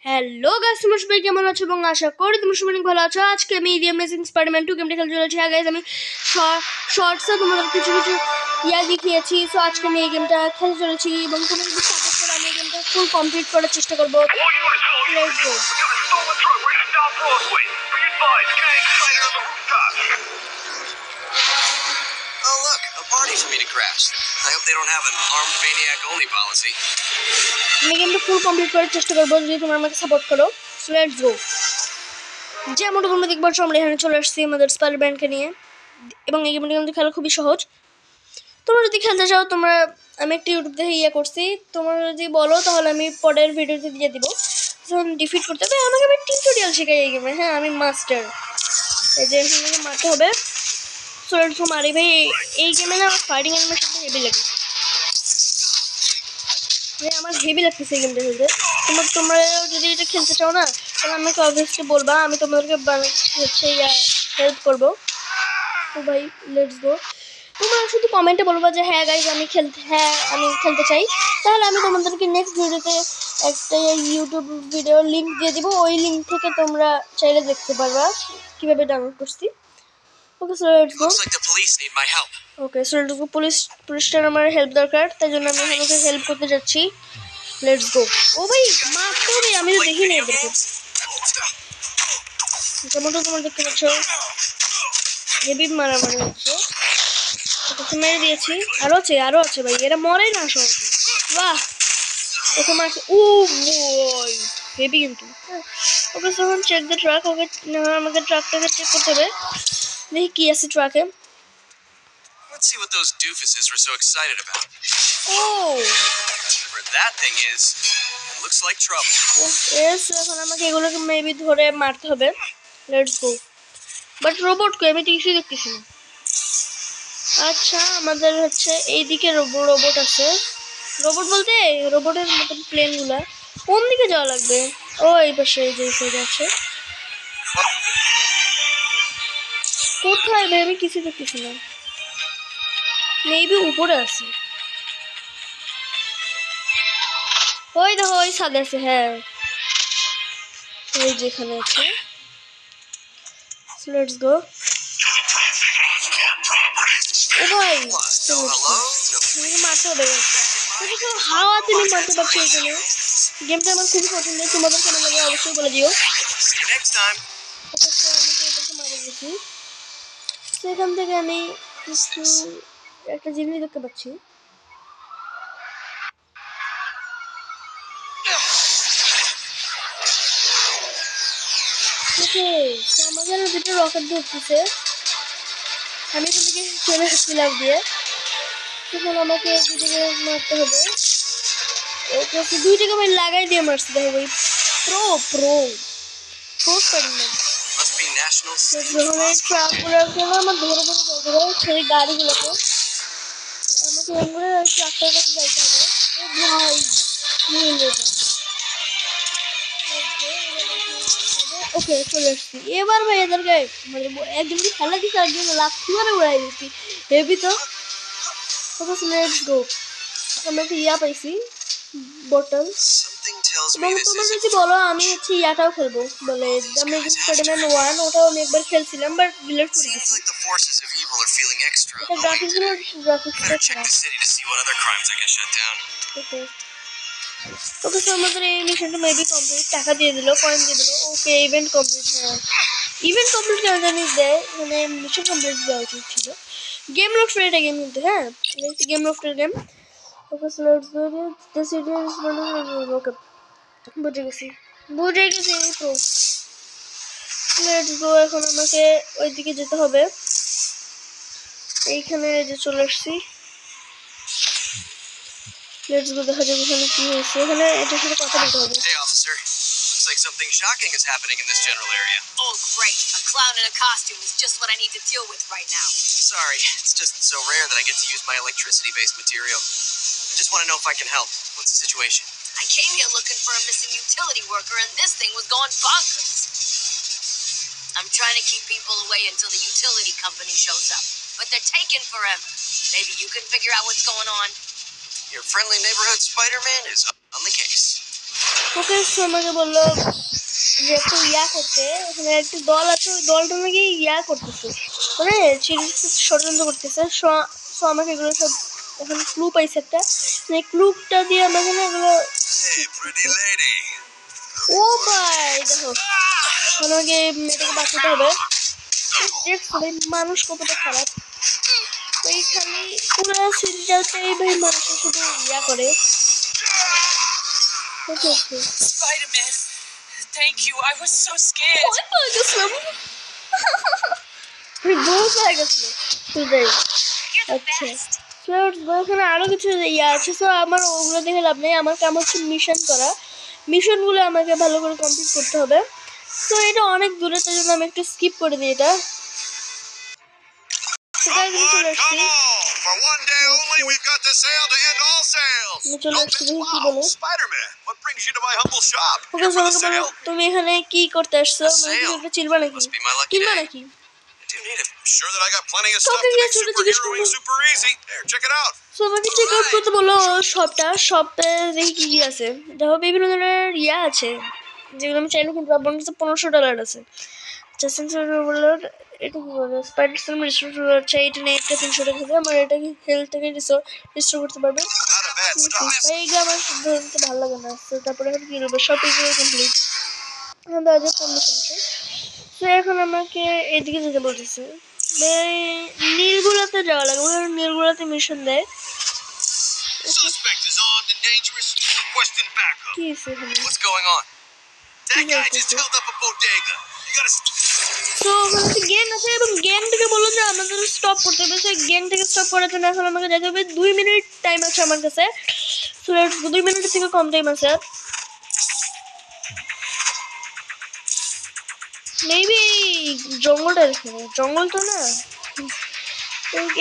Hello guys, তোমরা সবাই কেমন আছো এবং আশা করি তোমরা সবাই ভালো আছো। আজকে আমি দি অ্যামেজিং স্পাইডারম্যান 2 গেমটা খেলতে চলেছি। হ্যাঁ গাইস, আমি শর্টসে তোমাদের কিছু দেখিয়েছি। সো আজকে আমি এই গেমটা খেলতে চলেছি এবং তোমরা যদি সাপোর্ট করো আমি এই গেমটা ফুল কমপ্লিট করার চেষ্টা করবো। Let's go. Oh look, a party for me to crash. I hope they don't have an armed maniac only policy. আমি গেমটা ফুল কমপ্লিট করার চেষ্টা করবো যদি তোমরা আমাকে সাপোর্ট করো। সো লেটস গো। যেমনটা তোমরা দেখতে পাচ্ছ আমরা এখানে চলে আসছি আমাদের স্পাইডারম্যানকে নিয়ে এবং এই গেমটা কিন্তু খেলা খুবই সহজ। তোমরা যদি খেলতে চাও আমি একটা ইউটিউব থেকে করছি, তোমরা যদি বলো তাহলে আমি পরের ভিডিওতে দিয়ে দিব। যখন ডিফিট করতে হবে আমাকে আমি টিউটোরিয়াল শেখাই এই গেমে। হ্যাঁ, আমি মাস্টার। এই যে এখানে মারতে হবে। সো মারি ভাই, এই গেমে না ফাইটিং অ্যানিমেশন হেভি লাগে। আমার হেভি লাগতেছে এই গেমটা খেলতে। তোমরা যদি এটা খেলতে চাও না তাহলে আমাকে অবভিয়াসলি বলবা, আমি তোমাদেরকে হেল্প করবো। তো ভাই লেটস গো। তোমরা শুধু কমেন্টে বলবা যে হ্যাঁ গাইজ আমি খেলতে চাই, তাহলে আমি তোমাদেরকে নেক্সট ভিডিওতে একটা ইউটিউব ভিডিও লিঙ্ক দিয়ে দিব। ওই লিঙ্ক থেকে তোমরা চাইলে দেখতে পারবা কীভাবে ডাউনলোড করছি। Okay so let's go. Okay so let's go. পুলিশটার আমার হেল্প দরকার, তাই জন্য আমি ওকে হেল্প করতে যাচ্ছি। Let's go. ও ভাই মারতে হবে, আমি তো দেখি না এদেরকে। যেমনটা তোমরা দেখতে পাচ্ছ হেভি মারামারি হচ্ছে। মেরে দিয়েছি। আরো আছে ভাই, এরা মরে না সহজে। বাহ, ওকে মারছে। ও বই হেভি কিন্তু। ওকে তখন চেক দ্য ট্রাক। ওকে আমাকে ট্রাকটাকে চেক করতে হবে, দেখি কি আছে ট্রাকে। Let's see what those doofuses were so excited about. Oh, whatever that thing is, it looks like trouble. Yes, এখন আমাকে এগুলোকে মেবি ধরে মারতে হবে। Let's go. বাট রোবটকে আমি কিছুই দেখতেছি না। আচ্ছা, আমাদের হচ্ছে এইদিকে রোবট আছে। রোবট বলতে রোবটের মতন প্লেনগুলা কোন দিকে যাওয়া লাগবে? ও এই পাশে, এই যে সাইডে আছে। কোথায় ভাই, আমি কিছু দেখতেছি না। মেবি উপরে আছে। ওই দেখো ওই ছাদে আছে। হ্যাঁ, ওই যেখানে আছে। Let's go. ও ভাই মারতে হবে। হাওয়া তুমি মারতে পারছো এখানে। গেমটা আমার খুবই পছন্দ। তোমাদের কেমন লাগে অবশ্যই বলে দিও। মারা গেছি। সেখান থেকে আমি কিছু একটা জিনিস দেখতে পাচ্ছি। আমাদের দুটো রকেট ধরতেছে। আমি এখান থেকে চলে আসছিলাম দিয়ে, তখন আমাকে দুটোকে মারতে হবে। ওকে দুইটাকে আমি লাগাই দিয়ে মারছি। দেখো ভাই, প্রো স্পাইডারম্যান। যখন এই ট্রাকগুলো আমার ধরে সেই গাড়িগুলোকে আমাকে এমন ট্রাকটার কাছে যাইতে হবে। ভাই ওকে চলে এসছি। এবার ভাই এদেরকে একজন খেলা দিচ্ছে, একজন লাথি মারে উড়াই দিচ্ছি। হেভি তো। লেটস গো। আমরা একটা পাইছি বটল। এবং তোমরা যদি বলো আমি হচ্ছে ইয়াটাও খেলবো, বলে অ্যামেজিং স্পাইডারম্যান 1, ওটাও আমি একবার খেলছিলাম বাট ডিলিট করে দিয়েছি। এটা গ্রাফিক্সটা খারাপ। ওকে সো আমাদের এই মিশনটা মেবি কমপ্লিট। টাকা দিয়ে দিল, কয়েন দিয়ে দিল। ওকে ইভেন্ট কমপ্লিট। হ্যাঁ, ইভেন্ট কমপ্লিট কেন জানিস দেয়, মানে মিশন কমপ্লিট দেওয়া উচিত ছিল। গেম লফটের এটা গেম কিন্তু। হ্যাঁ, গেম লফটের game. Okay so let's go. The city is okay বুঝে গেছি তো। Let's go. এখন আমাকে ওইদিকে যেতে হবে। এইখানে যে চলে আসছি। লেটস গো, দেখা যাক এখানে কি হয়েছে। এখানে এটার সাথে কথা বলতে হবে। Hey officer, looks like something shocking is happening in this general area. Oh great, a clown in a costume is just what I need to deal with right now. Sorry, it's just so rare that I get to use my electricity-based material. I just want to know if I can help. What's the situation? I came here looking for a missing utility worker and this thing was going bonkers. I'm trying to keep people away until the utility company shows up, but they're taking forever. Maybe you can figure out what's going on. Your friendly neighborhood Spider-Man is on the case. Okay so আমাকে বললো যে একটু ইয়া করতে, ওখানে একটি দল আছে, ওই দলটা নাকি ইয়া করতেছে, মানে ষড়যন্ত্র করতেছে। সো আমাকে এগুলো সব এখন ক্লু পাইছে একটা, মানে ক্লুটা দিয়ে আমাকে না এগুলো। Hey, pretty lady. ও ভাই দেখো, আমাকে মেয়েটাকে বাঁচাতে হবে। দেখছো ভাই মানুষ কতটা খারাপ, ওই খালি পুরো সিরিজটাতেই ভাই মানুষের শুধু ইয়া করে। Spider-Man, thank you. I was so scared. ভয় পেয়ে গেছিলাম, ভয় পেয়ে গেছিল সেটাই। আচ্ছা ওখানে আরো কিছু ইয়ে আছে, তো আমার ওগুলো দেখে লাভ নেই, আমার কাম হচ্ছে মিশন করা, মিশনগুলো আমাকে ভালো করে কমপ্লিট করতে হবে। তো এটা অনেক দূরে, তাই জন্য আমি একটু স্কিপ করে দিই এটা। সেটা কিন্তু চলে আসছি, For one day only, we've got the sale to end all sales. আমি চলে আসছি, দেখি কি Wow, বলে। Spider-Man, what brings you to my humble shop? Okay Here for the আমাকে বলো sale? তুমি এখানে কি করতে আসছো, A মানে sale? কিছু চিনবা নাকি, Must be my lucky কিনবা day. নাকি? I do need it. Sure that I got plenty of stuff Okay, to yeah, make so let's just superheroing go. super easy. Here, check it out. So আমাকে check out করতে বলো শপে দেখি কি কি আছে। দেখো বিভিন্ন ধরনের ইয়া আছে যেগুলো আমি চাইলে কিনতে পারবো, $1500 আছে। জাস্টিন বলার এটা কি বলে, স্পাইডার সিনেমা রিস্টোর হচ্ছে, এটা নিয়ে একটা 300 টাকা দেবে, আমার এটাকে হেলথটাকে রিস্টোর করতে পারবে। Not a bad start. ভাই এইগুলো আমার ধরতে ভালো লাগে না। তো তারপরে এখন কি করবো, শপিং কমপ্লিট, এখন 1015 আছে। তো এখন আমাকে এদিকে যেতে বলতেছে, নীলগুলাতে যাওয়া লাগে, ওখানে নীলগুলাতে মিশন দেয়। Suspect is armed and dangerous. Requesting backup. কি আছে এখানে? What's going on? That Yeah, guy it's just okay. held up a bodega. You gotta. তো ওখানে গেম আছে এবং গেম থেকে বললো যে আমাদের স্টপ করতে হবে। সেই গেম থেকে স্টপ করার জন্য এখন আমাকে যেতে হবে, 2 মিনিট টাইম আছে আমার কাছে। তো 2 মিনিটের থেকে কম টাইম আছে। মেবি জঙ্গলটা এখানে, জঙ্গল তো না,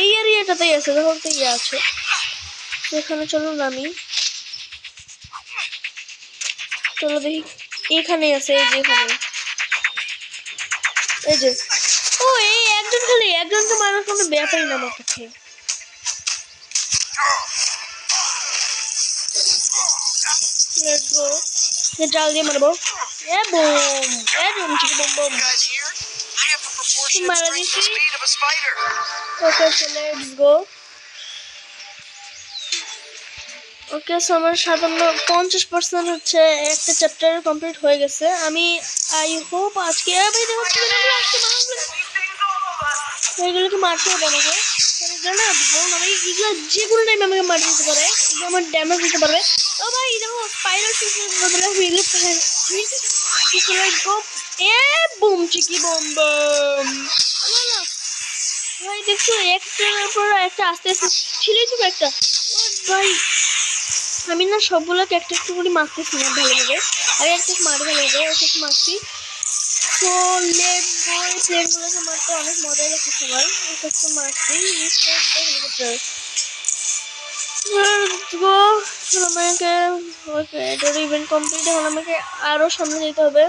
এই এরিয়াটাতেই আছে, দেখো একটা ইয়ে আছে। তো এখানে চলো নামি, চলো দেখি এখানে আছে, এই যে এখানে, এই যে ও এই একজন, খালি একজনকে মারার কোনো ব্যাপারই না আমার কাছে। লেটস গো, জাল দিয়ে মারবো, এ বুম, এ বুম চিকি বুম বুম, Guys here? I have the proportionate মারা strength and দিছি। speed of a spider. Okay so let's go. Okay so আমার 50% হচ্ছে একটা চ্যাপ্টার কমপ্লিট হয়ে গেছে। আমি আই হোপ আজকে ভাই দেখো এগুলোকে মারতে হবে আমাকে, এগুলো না ভালো না ভাই, এগুলো যে কোনো টাইমে আমাকে মার দিতে পারে, এগুলো আমার ড্যামেজ দিতে পারবে। ও ভাই দেখো স্পাইডার বদলে এ বুম চিকি বম বম, ভাই দেখছো একটার পর একটা আস্তে আস্তে ছিলেই তো একটা। ও ভাই আমি না সবগুলোকে একটা একটু করে মারতেছি না ভালোভাবে, আগে একটা মারি ভালোভাবে, একটা মারছি। তো লেট গো, এই প্লেনগুলোকে মারতে অনেক মজাই লাগছে সবার, একটা একটু মারছি। হেলিকপ্টার গো, আমাকে ওকে এটার ইভেন্ট কমপ্লিট, এখন আমাকে আরও সামনে যেতে হবে।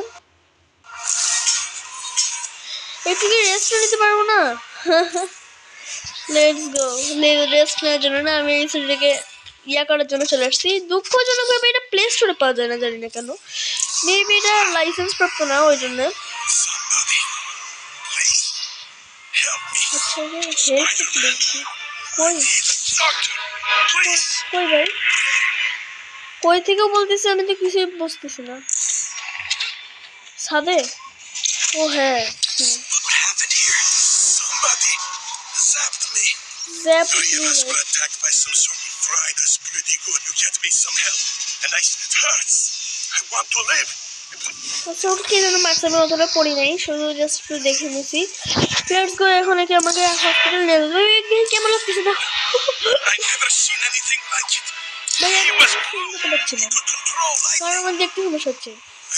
একটু কি রেস্ট নিতে পারবো না? লেটস গো, রেস্ট নেওয়ার জন্য না আমি এই সিরিজটাকে ইয়া করার জন্য চলে আসছি। দুঃখজনকভাবে এটা প্লে স্টোরে পাওয়া যায় না, জানি না কেন, মেবি এটা লাইসেন্স প্রাপ্ত না ওই জন্য। আচ্ছা হেল্প দেখছি, কই কই ভাই, কই থেকেও বলতেছি, আমি তো কিছুই বুঝতেছি না। ছাদে, ও হ্যাঁ What happened here? Somebody zapped me. Zap Universe got attacked by some sort of fry that's pretty good. You get me some help. And it hurts. I want to live. আচ্ছা ওকে কে যেন মারছে, আমি অতটা পড়ি নাই, শুধু জাস্ট একটু দেখে নিছি। লেটস গো, এখন একে আমাকে হসপিটাল নিয়ে যাবে, কেমন লাগতেছে দেখো I never seen anything like it. ভাই, He আমি was করতে পারছি না, could control কারণ lightning. আমার দেখতে সমস্যা হচ্ছে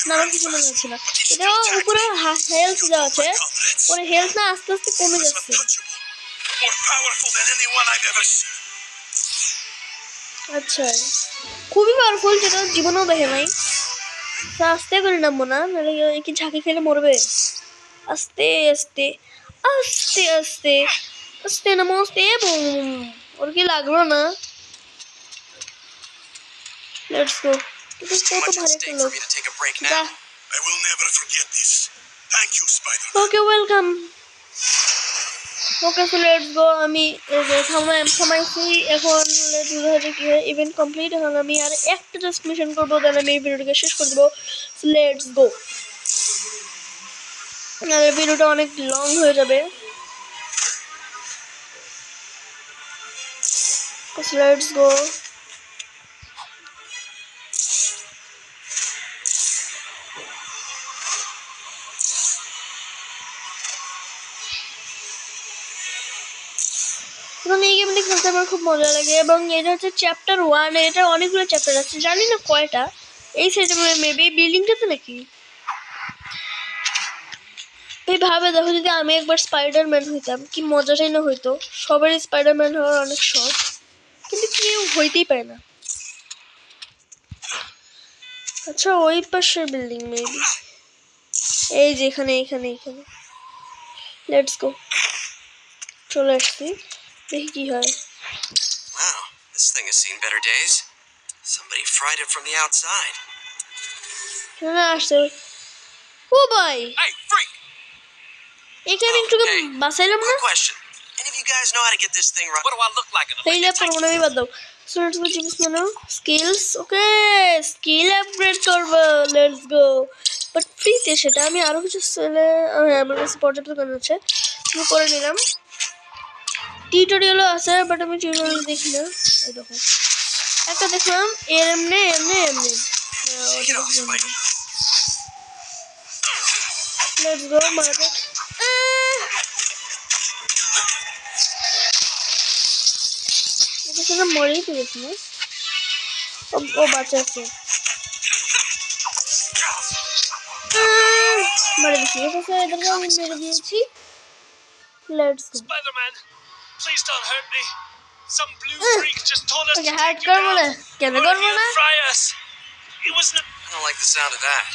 না, আমার কিছু মনে হচ্ছে না। এটাও উপরে হেলথ দেওয়া আছে, Comrades. ওর হেলথ না আস্তে আস্তে কমে He was যাচ্ছে। untouchable. More powerful than anyone I've ever seen. আচ্ছা খুবই পাওয়ারফুল, যেটা জীবনেও দেখে নাই। তা আস্তে করে নামবো না, নাহলে কি ঝাঁকি খেলে মরবে। আস্তে আস্তে আস্তে আস্তে আস্তে নামো, আস্তে বুম, ওর কি লাগলো না। লেটস গো, কিন্তু It's too কত much at ভারী একটা stake লোক for me to take a break যা now. I will never forget this. Thank you, Spider-Man. Okay welcome okay so let's গো আমি থামাইছি এখন লেটস গো হচ্ছে কি হয় ইভেন্ট কমপ্লিট এখন আমি আর একটা জাস্ট মিশন করবো দেন আমি এই ভিডিওটাকে শেষ করে দেবো সো লেটস গো আর ভিডিওটা অনেক লং হয়ে যাবে সো লেটস গো এবং এই গেমটি খেলতে আমার খুব মজা লাগে এবং এটা হচ্ছে চ্যাপ্টার 1 এটা অনেকগুলো চ্যাপ্টার আছে জানি না কয়টা এই সাইডে মেবি বিল্ডিংটাতে নাকি এই ভাবে দেখো যদি আমি একবার স্পাইডারম্যান হইতাম কি মজাটাই না হইতো সবারই স্পাইডারম্যান হওয়ার অনেক শখ কিন্তু কেউ হইতেই পারে না আচ্ছা ওই পাশের বিল্ডিং মেবি এই যে এখানে এখানে এখানে লেটস গো চলে আসছি দেখি কি হয় Wow, this thing has seen better days. Somebody fried it from the outside. এখানে আসছে ও ভাই Hey, freak! এখানে একটু বাসাইলাম না Quick question. Any of you guys know how to get this thing right? What do I look like in a এই ল্যাপ করবো না আমি বাদ দাও সো লেটস গো জিনিস নাও স্কিলস ওকে স্কিল আপগ্রেড করবো লেটস গো বাট ফ্রিতে সেটা আমি আরো কিছু সেলে আমার কাছে পর্যাপ্ত কাজ আছে আমি করে নিলাম টিউটোরিয়ালও আছে বাট আমি টিউটোরিয়াল দেখি না এই দেখো একটা দেখলাম এর এমনি এমনি এমনি Shake it off, Spider. Let's go মারাতে এটা শুনে মরেই পেরেছি না ও বাচ্চা আছে মারে দিচ্ছি এটা হচ্ছে এদেরকে আমি মেরে দিয়েছি let's go Spider-Man, please don't hurt me. Some blue freak just told us okay to heart take you করবো না down. কেন Or করবো he'll না fry us. It was not... I don't like the sound of that.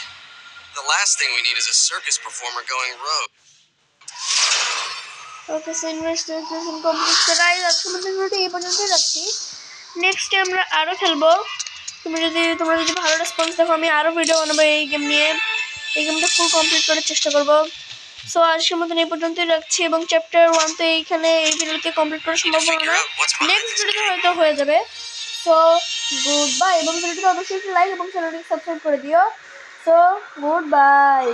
The last thing we need is a circus performer going rogue. Okay so investigation complete করাই আজকে আমাদের ভিডিওটা এই পর্যন্তই রাখছি নেক্সট আমরা আরো খেলবো তোমরা যদি ভালো রেসপন্স দেখো আমি আরো ভিডিও বানাবো এই গেম নিয়ে এই গেমটা ফুল কমপ্লিট করার চেষ্টা করবো সো আজকের মতন এই পর্যন্তই রাখছি এবং চ্যাপ্টার 1 তো এইখানে এই ভিডিওতে কমপ্লিট করা সম্ভব হবে না নেক্সট ভিডিওতে হয়তো হয়ে যাবে সো গুড বাই এবং ভিডিওটা অবশ্যই লাইক এবং চ্যানেলটিকে সাবস্ক্রাইব করে দিও সো গুড বাই